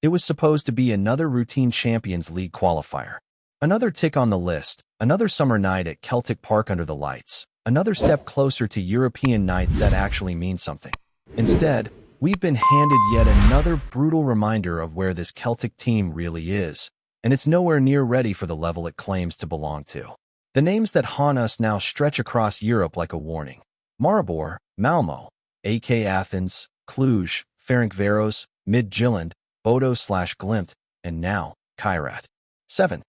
It was supposed to be another routine Champions League qualifier. Another tick on the list, another summer night at Celtic Park under the lights, another step closer to European nights that actually mean something. Instead, we've been handed yet another brutal reminder of where this Celtic team really is, and it's nowhere near ready for the level it claims to belong to. The names that haunt us now stretch across Europe like a warning. Maribor, Malmo, AK Athens, Cluj, Ferencváros, Midtjylland, Bodo/Glimt, and now, Kairat. 7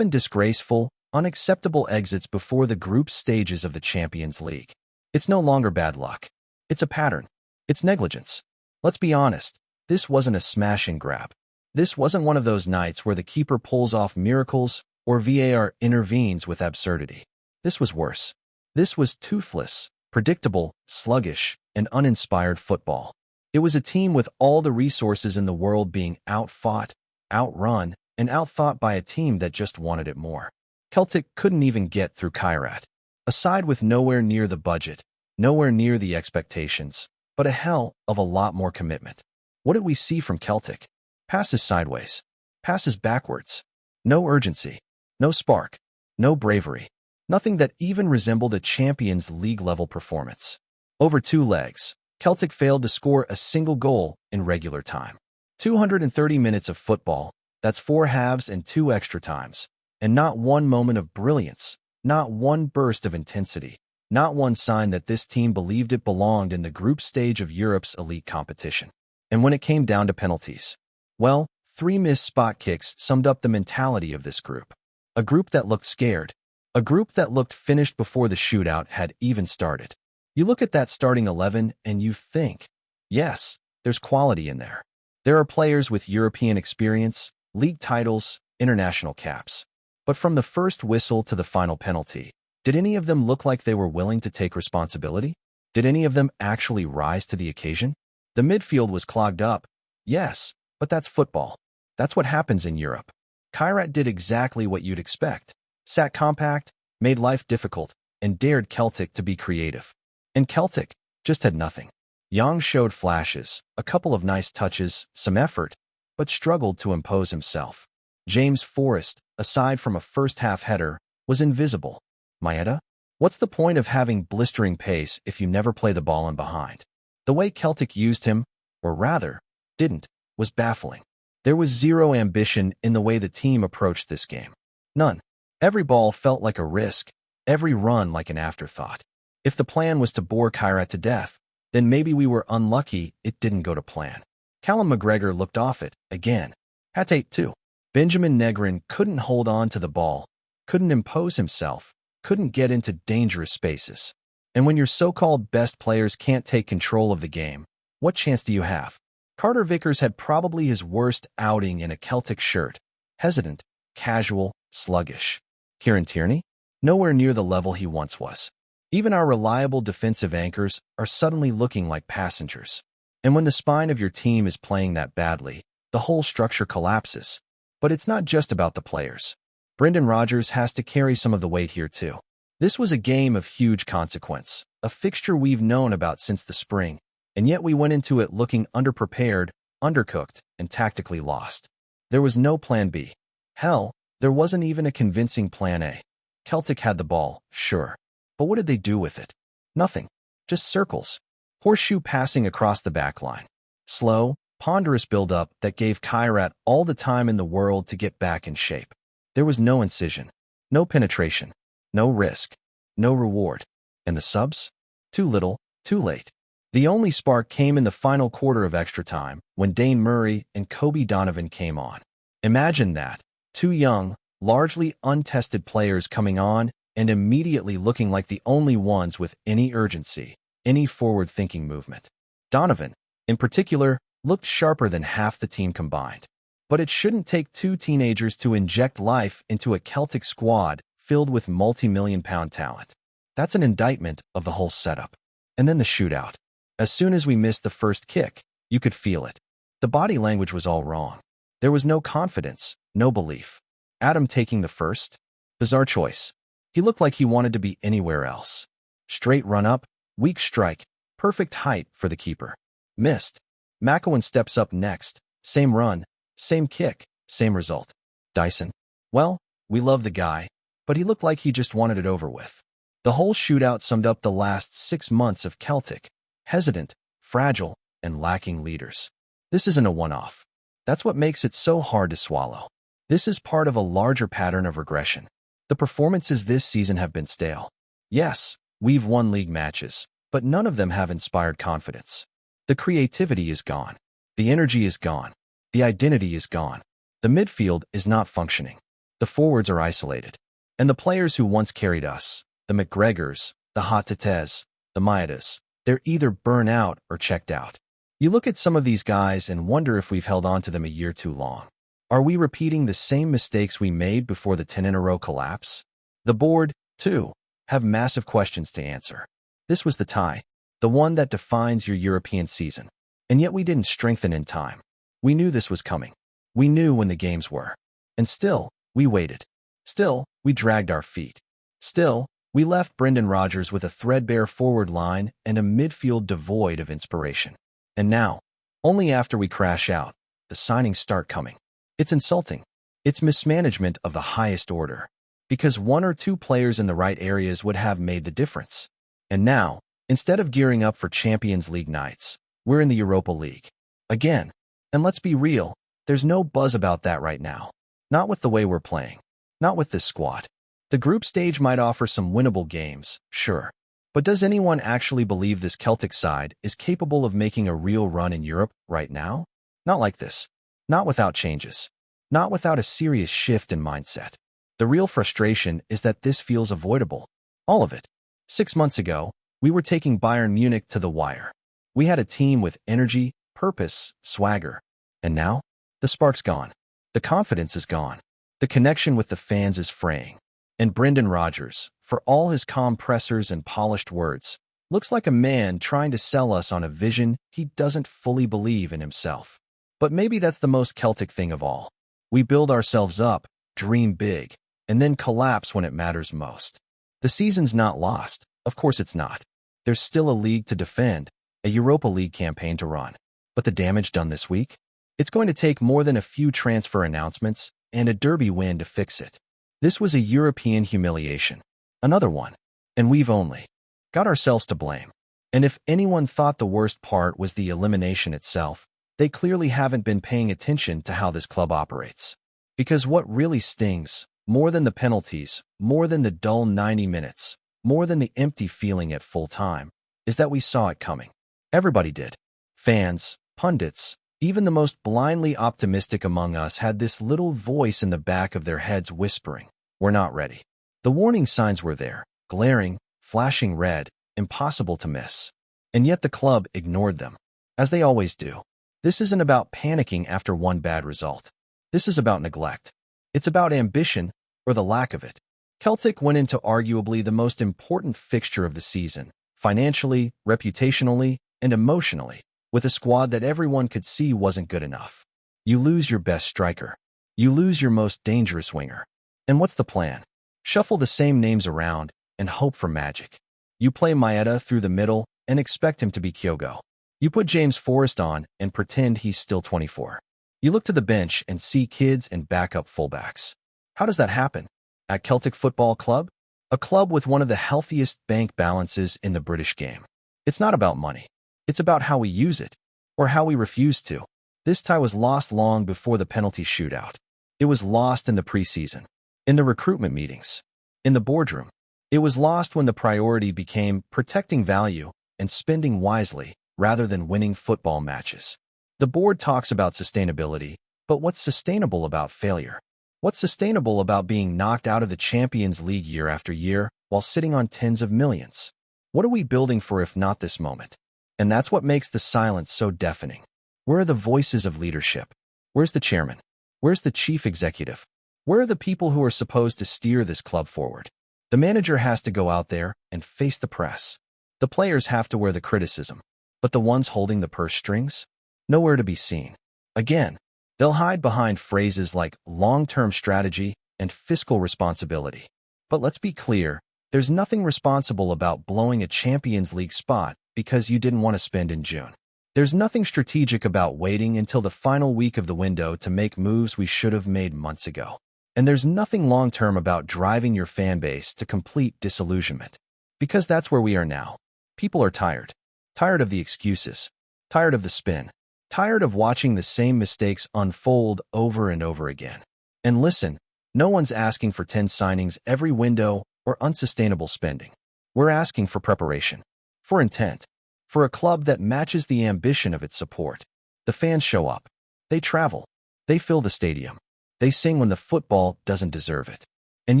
disgraceful, unacceptable exits before the group stages of the Champions League. It's no longer bad luck. It's a pattern. It's negligence. Let's be honest, this wasn't a smash and grab. This wasn't one of those nights where the keeper pulls off miracles or VAR intervenes with absurdity. This was worse. This was toothless, predictable, sluggish, and uninspired football. It was a team with all the resources in the world being outfought, outrun, and outthought by a team that just wanted it more. Celtic couldn't even get through Kairat. A side with nowhere near the budget, nowhere near the expectations, but a hell of a lot more commitment. What did we see from Celtic? Passes sideways. Passes backwards. No urgency. No spark. No bravery. Nothing that even resembled a Champions League-level performance. Over 2 legs, Celtic failed to score a single goal in regular time. 230 minutes of football, that's 4 halves and 2 extra times, and not one moment of brilliance, not one burst of intensity, not one sign that this team believed it belonged in the group stage of Europe's elite competition. And when it came down to penalties, well, 3 missed spot kicks summed up the mentality of this group. A group that looked scared. A group that looked finished before the shootout had even started. You look at that starting 11 and you think, yes, there's quality in there. There are players with European experience, league titles, international caps. But from the first whistle to the final penalty, did any of them look like they were willing to take responsibility? Did any of them actually rise to the occasion? The midfield was clogged up, yes, but that's football. That's what happens in Europe. Kairat did exactly what you'd expect. Sat compact, made life difficult, and dared Celtic to be creative. And Celtic just had nothing. Young showed flashes, a couple of nice touches, some effort, but struggled to impose himself. James Forrest, aside from a first-half header, was invisible. Maeda? What's the point of having blistering pace if you never play the ball in behind? The way Celtic used him, or rather, didn't, was baffling. There was zero ambition in the way the team approached this game. None. Every ball felt like a risk, every run like an afterthought. If the plan was to bore Kairat to death, then maybe we were unlucky it didn't go to plan. Callum McGregor looked off it, again. Hatate too. Benjamin Negrin couldn't hold on to the ball, couldn't impose himself, couldn't get into dangerous spaces. And when your so-called best players can't take control of the game, what chance do you have? Carter Vickers had probably his worst outing in a Celtic shirt. Hesitant, casual, sluggish. Kieran Tierney? Nowhere near the level he once was. Even our reliable defensive anchors are suddenly looking like passengers. And when the spine of your team is playing that badly, the whole structure collapses. But it's not just about the players. Brendan Rodgers has to carry some of the weight here too. This was a game of huge consequence, a fixture we've known about since the spring, and yet we went into it looking underprepared, undercooked, and tactically lost. There was no plan B. Hell, there wasn't even a convincing plan A. Celtic had the ball, sure. But what did they do with it? Nothing. Just circles. Horseshoe passing across the backline. Slow, ponderous build-up that gave Kairat all the time in the world to get back in shape. There was no incision, no penetration, no risk, no reward. And the subs? Too little, too late. The only spark came in the final quarter of extra time when Dane Murray and Kobe Donovan came on. Imagine that. 2 young, largely untested players coming on and immediately looking like the only ones with any urgency, any forward-thinking movement. Donovan, in particular, looked sharper than half the team combined. But it shouldn't take 2 teenagers to inject life into a Celtic squad filled with multi-million-pound talent. That's an indictment of the whole setup. And then the shootout. As soon as we missed the first kick, you could feel it. The body language was all wrong. There was no confidence, no belief. Adam taking the first? Bizarre choice. He looked like he wanted to be anywhere else. Straight run-up, weak strike, perfect height for the keeper. Missed. McEwen steps up next, same run, Same kick, same result. Dyson. Well, we love the guy, but he looked like he just wanted it over with. The whole shootout summed up the last 6 months of Celtic. Hesitant, fragile, and lacking leaders. This isn't a one-off. That's what makes it so hard to swallow. This is part of a larger pattern of regression. The performances this season have been stale. Yes, we've won league matches, but none of them have inspired confidence. The creativity is gone. The energy is gone. The identity is gone. The midfield is not functioning. The forwards are isolated. And the players who once carried us, the McGregors, the Hatates, the Maedas, they're either burnt out or checked out. You look at some of these guys and wonder if we've held on to them a year too long. Are we repeating the same mistakes we made before the 10-in-a-row collapse? The board, too, have massive questions to answer. This was the tie, the one that defines your European season. And yet we didn't strengthen in time. We knew this was coming. We knew when the games were. And still, we waited. Still, we dragged our feet. Still, we left Brendan Rodgers with a threadbare forward line and a midfield devoid of inspiration. And now, only after we crash out, the signings start coming. It's insulting. It's mismanagement of the highest order. Because 1 or 2 players in the right areas would have made the difference. And now, instead of gearing up for Champions League nights, we're in the Europa League. Again. And let's be real, there's no buzz about that right now. Not with the way we're playing. Not with this squad. The group stage might offer some winnable games, sure. But does anyone actually believe this Celtic side is capable of making a real run in Europe right now? Not like this. Not without changes. Not without a serious shift in mindset. The real frustration is that this feels avoidable. All of it. 6 months ago, we were taking Bayern Munich to the wire. We had a team with energy, purpose, swagger. And now, the spark's gone. The confidence is gone. The connection with the fans is fraying. And Brendan Rodgers, for all his calm pressers and polished words, looks like a man trying to sell us on a vision he doesn't fully believe in himself. But maybe that's the most Celtic thing of all. We build ourselves up, dream big, and then collapse when it matters most. The season's not lost. Of course it's not. There's still a league to defend, a Europa League campaign to run. But the damage done this week? It's going to take more than a few transfer announcements and a derby win to fix it. This was a European humiliation. Another one. And we've only got ourselves to blame. And if anyone thought the worst part was the elimination itself, they clearly haven't been paying attention to how this club operates. Because what really stings, more than the penalties, more than the dull 90 minutes, more than the empty feeling at full time, is that we saw it coming. Everybody did. Fans, pundits, even the most blindly optimistic among us had this little voice in the back of their heads whispering, "We're not ready." The warning signs were there, glaring, flashing red, impossible to miss. And yet the club ignored them, as they always do. This isn't about panicking after one bad result. This is about neglect. It's about ambition, or the lack of it. Celtic went into arguably the most important fixture of the season, financially, reputationally, and emotionally, with a squad that everyone could see wasn't good enough. You lose your best striker. You lose your most dangerous winger. And what's the plan? Shuffle the same names around and hope for magic. You play Maeda through the middle and expect him to be Kyogo. You put James Forrest on and pretend he's still 24. You look to the bench and see kids and backup fullbacks. How does that happen? At Celtic Football Club? A club with one of the healthiest bank balances in the British game. It's not about money. It's about how we use it, or how we refuse to. This tie was lost long before the penalty shootout. It was lost in the preseason, in the recruitment meetings, in the boardroom. It was lost when the priority became protecting value and spending wisely rather than winning football matches. The board talks about sustainability, but what's sustainable about failure? What's sustainable about being knocked out of the Champions League year after year while sitting on tens of millions? What are we building for if not this moment? And that's what makes the silence so deafening. Where are the voices of leadership? Where's the chairman? Where's the chief executive? Where are the people who are supposed to steer this club forward? The manager has to go out there and face the press. The players have to wear the criticism. But the ones holding the purse strings? Nowhere to be seen. Again, they'll hide behind phrases like long-term strategy and fiscal responsibility. But let's be clear, there's nothing responsible about blowing a Champions League spot because you didn't want to spend in June. There's nothing strategic about waiting until the final week of the window to make moves we should have made months ago. And there's nothing long-term about driving your fan base to complete disillusionment. Because that's where we are now. People are tired. Tired of the excuses. Tired of the spin. Tired of watching the same mistakes unfold over and over again. And listen, no one's asking for 10 signings every window or unsustainable spending. We're asking for preparation. For intent. For a club that matches the ambition of its support. The fans show up. They travel. They fill the stadium. They sing when the football doesn't deserve it. And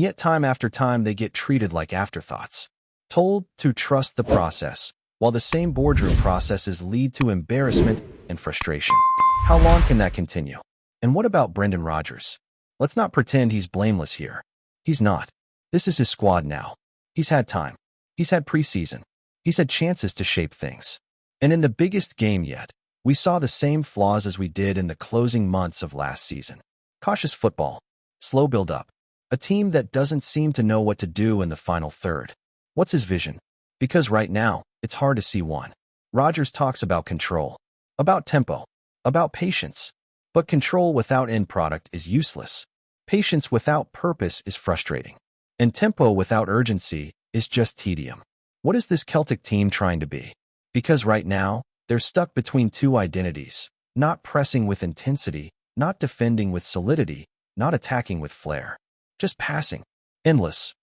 yet time after time they get treated like afterthoughts. Told to trust the process, while the same boardroom processes lead to embarrassment and frustration. How long can that continue? And what about Brendan Rodgers? Let's not pretend he's blameless here. He's not. This is his squad now. He's had time. He's had preseason. He's had chances to shape things. And in the biggest game yet, we saw the same flaws as we did in the closing months of last season. Cautious football. Slow build-up. A team that doesn't seem to know what to do in the final third. What's his vision? Because right now, it's hard to see one. Rodgers talks about control. About tempo. About patience. But control without end product is useless. Patience without purpose is frustrating. And tempo without urgency is just tedium. What is this Celtic team trying to be? Because right now, they're stuck between two identities, not pressing with intensity, not defending with solidity, not attacking with flair. Just passing. Endless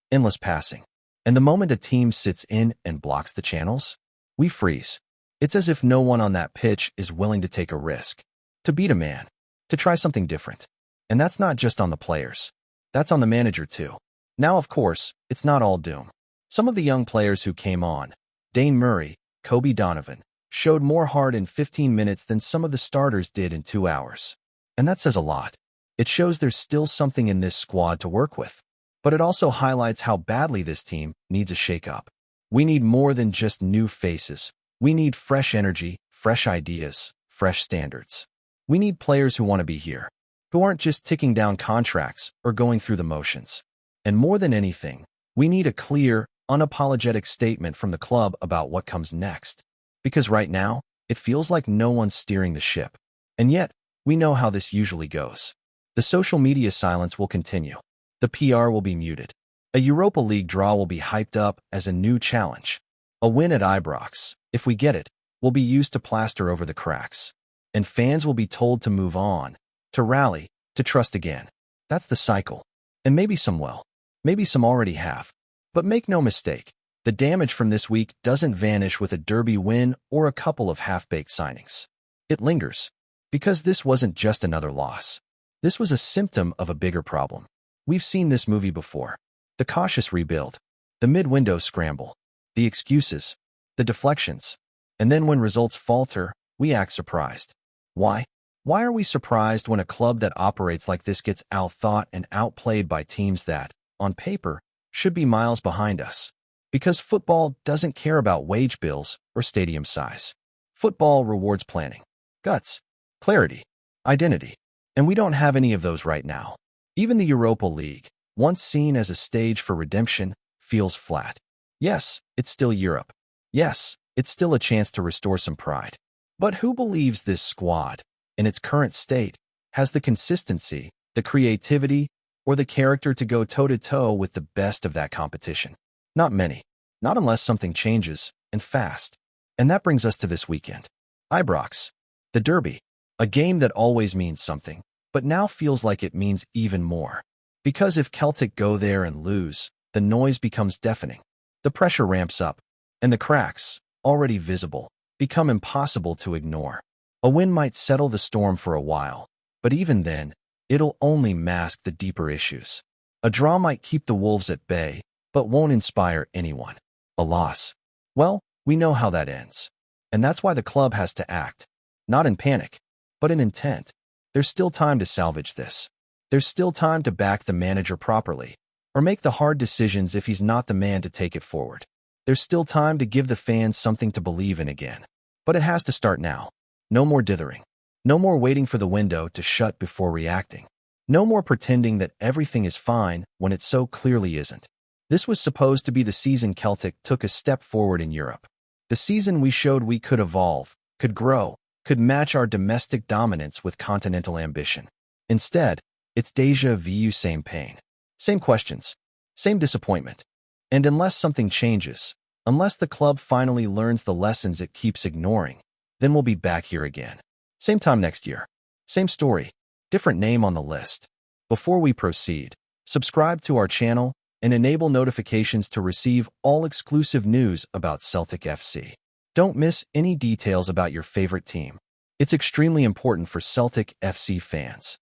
passing. And the moment a team sits in and blocks the channels, we freeze. It's as if no one on that pitch is willing to take a risk, to beat a man, to try something different. And that's not just on the players. That's on the manager too. Now, of course, it's not all doom. Some of the young players who came on, Dane Murray, Kobe Donovan, showed more heart in 15 minutes than some of the starters did in 2 hours. And that says a lot. It shows there's still something in this squad to work with. But it also highlights how badly this team needs a shake-up. We need more than just new faces. We need fresh energy, fresh ideas, fresh standards. We need players who want to be here, who aren't just ticking down contracts or going through the motions. And more than anything, we need a clear, unapologetic statement from the club about what comes next. Because right now, it feels like no one's steering the ship. And yet, we know how this usually goes. The social media silence will continue. The PR will be muted. A Europa League draw will be hyped up as a new challenge. A win at Ibrox, if we get it, will be used to plaster over the cracks. And fans will be told to move on, to rally, to trust again. That's the cycle. And maybe some will. Maybe some already have. But make no mistake, the damage from this week doesn't vanish with a derby win or a couple of half-baked signings. It lingers. Because this wasn't just another loss. This was a symptom of a bigger problem. We've seen this movie before. The cautious rebuild. The mid-window scramble. The excuses. The deflections. And then when results falter, we act surprised. Why? Why are we surprised when a club that operates like this gets outthought and outplayed by teams that, on paper, should be miles behind us? Because football doesn't care about wage bills or stadium size. Football rewards planning, guts, clarity, identity. And we don't have any of those right now. Even the Europa League, once seen as a stage for redemption, feels flat. Yes, it's still Europe. Yes, it's still a chance to restore some pride. But who believes this squad, in its current state, has the consistency, the creativity, or the character to go toe-to-toe with the best of that competition? Not many. Not unless something changes, and fast. And that brings us to this weekend. Ibrox. The derby. A game that always means something, but now feels like it means even more. Because if Celtic go there and lose, the noise becomes deafening. The pressure ramps up, and the cracks, already visible, become impossible to ignore. A win might settle the storm for a while, but even then, it'll only mask the deeper issues. A draw might keep the Wolves at bay, but won't inspire anyone. A loss. Well, we know how that ends. And that's why the club has to act. Not in panic, but in intent. There's still time to salvage this. There's still time to back the manager properly, or make the hard decisions if he's not the man to take it forward. There's still time to give the fans something to believe in again. But it has to start now. No more dithering. No more waiting for the window to shut before reacting. No more pretending that everything is fine when it so clearly isn't. This was supposed to be the season Celtic took a step forward in Europe. The season we showed we could evolve, could grow, could match our domestic dominance with continental ambition. Instead, it's déjà vu, same pain, same questions, same disappointment. And unless something changes, unless the club finally learns the lessons it keeps ignoring, then we'll be back here again. Same time next year. Same story, different name on the list. Before we proceed, subscribe to our channel and enable notifications to receive all exclusive news about Celtic FC. Don't miss any details about your favorite team. It's extremely important for Celtic FC fans.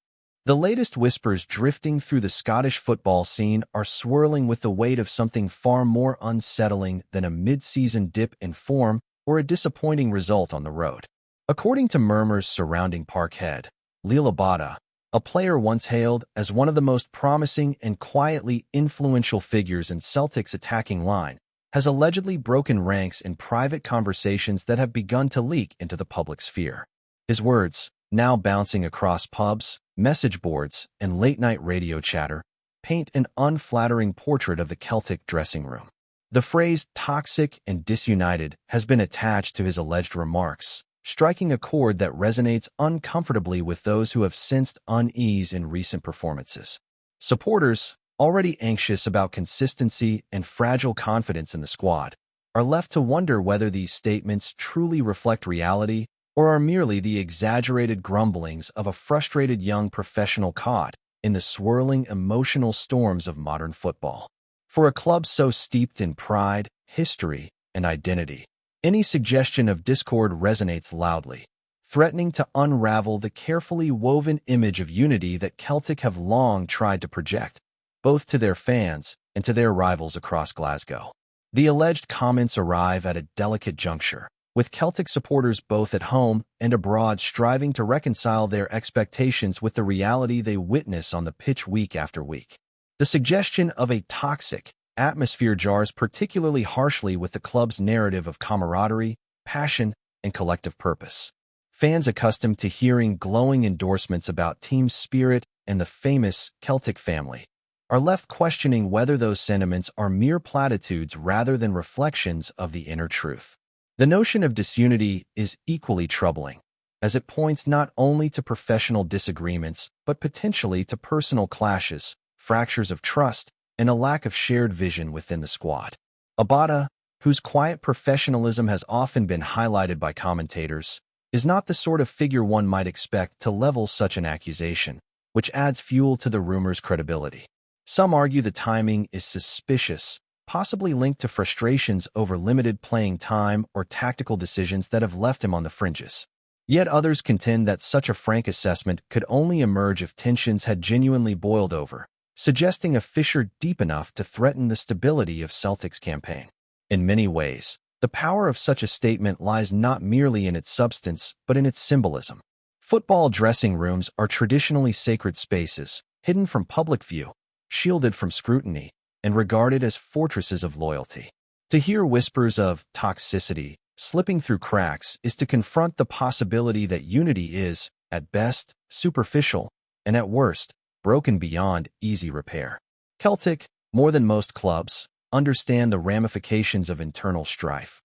The latest whispers drifting through the Scottish football scene are swirling with the weight of something far more unsettling than a mid-season dip in form or a disappointing result on the road. According to murmurs surrounding Parkhead, LIEL ABADA, a player once hailed as one of the most promising and quietly influential figures in Celtic's attacking line, has allegedly broken ranks in private conversations that have begun to leak into the public sphere. His words, now bouncing across pubs, message boards, and late-night radio chatter, paint an unflattering portrait of the Celtic dressing room. The phrase toxic and disunited has been attached to his alleged remarks, striking a chord that resonates uncomfortably with those who have sensed unease in recent performances. Supporters, already anxious about consistency and fragile confidence in the squad, are left to wonder whether these statements truly reflect reality or are merely the exaggerated grumblings of a frustrated young professional caught in the swirling emotional storms of modern football. For a club so steeped in pride, history, and identity, any suggestion of discord resonates loudly, threatening to unravel the carefully woven image of unity that Celtic have long tried to project, both to their fans and to their rivals across Glasgow. The alleged comments arrive at a delicate juncture, with Celtic supporters both at home and abroad striving to reconcile their expectations with the reality they witness on the pitch week after week. The suggestion of a toxic atmosphere jars particularly harshly with the club's narrative of camaraderie, passion, and collective purpose. Fans accustomed to hearing glowing endorsements about team spirit and the famous Celtic family are left questioning whether those sentiments are mere platitudes rather than reflections of the inner truth. The notion of disunity is equally troubling, as it points not only to professional disagreements but potentially to personal clashes, fractures of trust, and a lack of shared vision within the squad. Abada, whose quiet professionalism has often been highlighted by commentators, is not the sort of figure one might expect to level such an accusation, which adds fuel to the rumor's credibility. Some argue the timing is suspicious, possibly linked to frustrations over limited playing time or tactical decisions that have left him on the fringes. Yet others contend that such a frank assessment could only emerge if tensions had genuinely boiled over, suggesting a fissure deep enough to threaten the stability of Celtic's campaign. In many ways, the power of such a statement lies not merely in its substance but in its symbolism. Football dressing rooms are traditionally sacred spaces, hidden from public view, shielded from scrutiny, and regarded as fortresses of loyalty. To hear whispers of toxicity slipping through cracks is to confront the possibility that unity is, at best, superficial, and at worst, broken beyond easy repair. Celtic, more than most clubs, understand the ramifications of internal strife.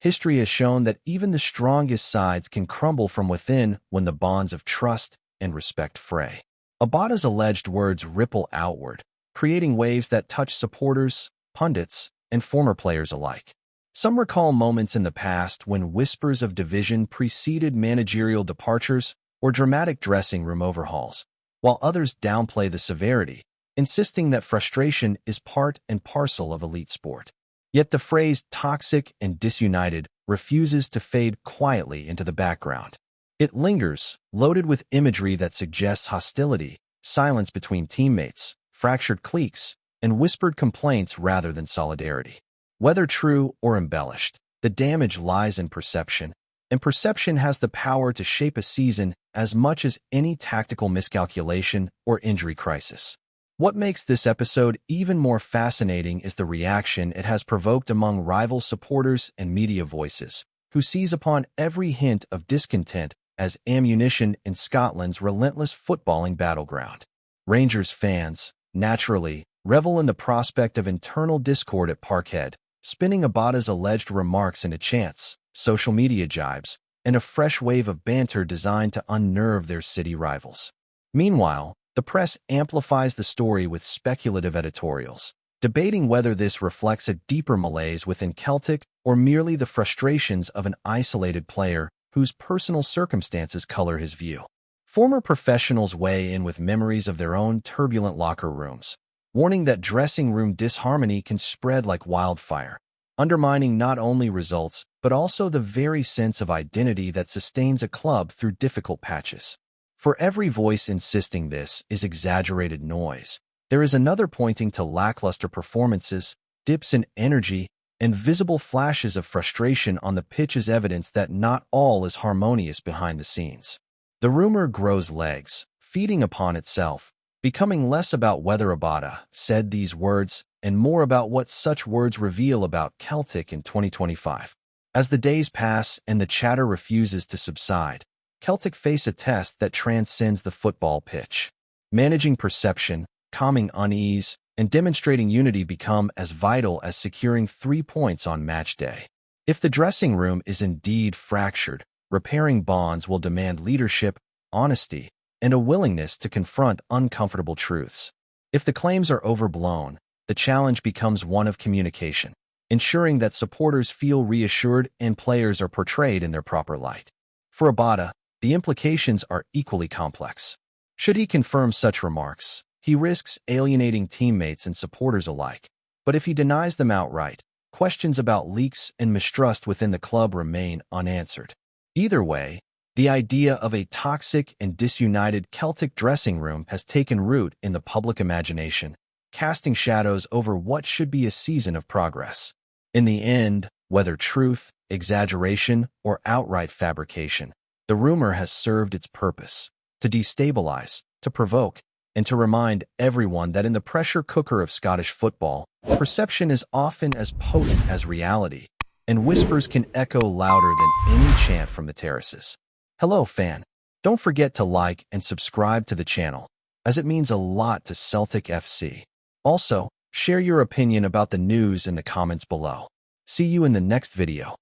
History has shown that even the strongest sides can crumble from within when the bonds of trust and respect fray. Abada's alleged words ripple outward, creating waves that touch supporters, pundits, and former players alike. Some recall moments in the past when whispers of division preceded managerial departures or dramatic dressing room overhauls, while others downplay the severity, insisting that frustration is part and parcel of elite sport. Yet the phrase toxic and disunited refuses to fade quietly into the background. It lingers, loaded with imagery that suggests hostility, silence between teammates, fractured cliques, and whispered complaints rather than solidarity. Whether true or embellished, the damage lies in perception, and perception has the power to shape a season as much as any tactical miscalculation or injury crisis. What makes this episode even more fascinating is the reaction it has provoked among rival supporters and media voices, who seize upon every hint of discontent as ammunition in Scotland's relentless footballing battleground. Rangers fans, naturally, revel in the prospect of internal discord at Parkhead, spinning Abada's alleged remarks into chants, social media jibes, and a fresh wave of banter designed to unnerve their city rivals. Meanwhile, the press amplifies the story with speculative editorials, debating whether this reflects a deeper malaise within Celtic or merely the frustrations of an isolated player whose personal circumstances color his view. Former professionals weigh in with memories of their own turbulent locker rooms, warning that dressing room disharmony can spread like wildfire, undermining not only results but also the very sense of identity that sustains a club through difficult patches. For every voice insisting this is exaggerated noise, there is another pointing to lackluster performances, dips in energy, and visible flashes of frustration on the pitch as evidence that not all is harmonious behind the scenes. The rumor grows legs, feeding upon itself, becoming less about whether Abada said these words and more about what such words reveal about Celtic in 2025. As the days pass and the chatter refuses to subside, Celtic face a test that transcends the football pitch. Managing perception, calming unease, and demonstrating unity become as vital as securing 3 points on match day. If the dressing room is indeed fractured, repairing bonds will demand leadership, honesty, and a willingness to confront uncomfortable truths. If the claims are overblown, the challenge becomes one of communication, ensuring that supporters feel reassured and players are portrayed in their proper light. For Abada, the implications are equally complex. Should he confirm such remarks, he risks alienating teammates and supporters alike. But if he denies them outright, questions about leaks and mistrust within the club remain unanswered. Either way, the idea of a toxic and disunited Celtic dressing room has taken root in the public imagination, casting shadows over what should be a season of progress. In the end, whether truth, exaggeration, or outright fabrication, the rumor has served its purpose: to destabilize, to provoke, and to remind everyone that in the pressure cooker of Scottish football, perception is often as potent as reality, and whispers can echo louder than any chant from the terraces. Hello, fan. Don't forget to like and subscribe to the channel, as it means a lot to Celtic FC. Also, share your opinion about the news in the comments below. See you in the next video.